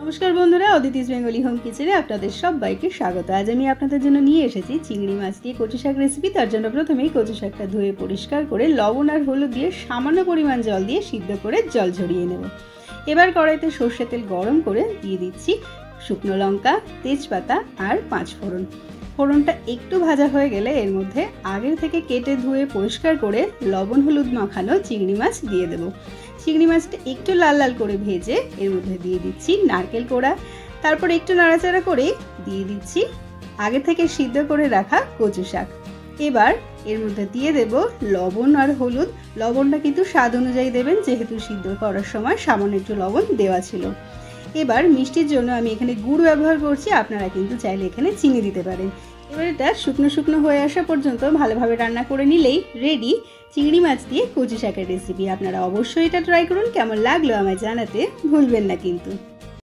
नमस्कार बंधुरा अदितिज बेंगली होम किचेने आपनादेर सबाइके स्वागत। आज आमी आपनादेर जोन्नो निये एसेछि चिंगड़ी माछ दिये कचु शाक रेसिपि। तार जोन्नो प्रथमेई कचु शाकटा धुए परिष्कार करे लवण और हलुद दिये सामान्य परिमाण जल दिये सिद्ध करे जल झरिये नेब। एबार कड़ाइते सर्षेर तेल गरम करे दिये दिচ্ছি शुकनो लंका, तेजपाता और पाँच फोड़न। फोड़नटा एकटू भाजा हये गेले एर मध्य आगे थेके केटे धुए परिष्कार करे लवण हलुद माखानो चिंगड़ी माछ दिये देब। चिंगड़ी माछटा एकटू लाल लाल करे भेजे एर मध्य दिये दिচ্ছি नारकेल कोड़ा। तारपर एकटू नाड़ाचाड़ा करे दिये दिচ্ছি आगे थेके सिद्ध करे राखा कचु शाक। एबार एर मध्य दिये देब लवण और हलुद। लवणटा किन्तु स्वाद अनुयायी देबेन, जेहेतु सिद्ध करार समय सामान्य एकटू लवण देওয়া ছিল। এবার মিষ্টির জন্য আমি এখানে গুড় ব্যবহার করছি, আপনারা কিন্তু চাইলে এখানে চিনি দিতে পারেন। এবার এটা শুকনো শুকনো হয়ে আসা পর্যন্ত ভালোভাবে রান্না করে নিলেই রেডি চিংড়ি মাছ দিয়ে কচু শাকের রেসিপি। আপনারা অবশ্যই এটা ট্রাই করুন, কেমন লাগলো আমায় জানাতে ভুলবেন না কিন্তু।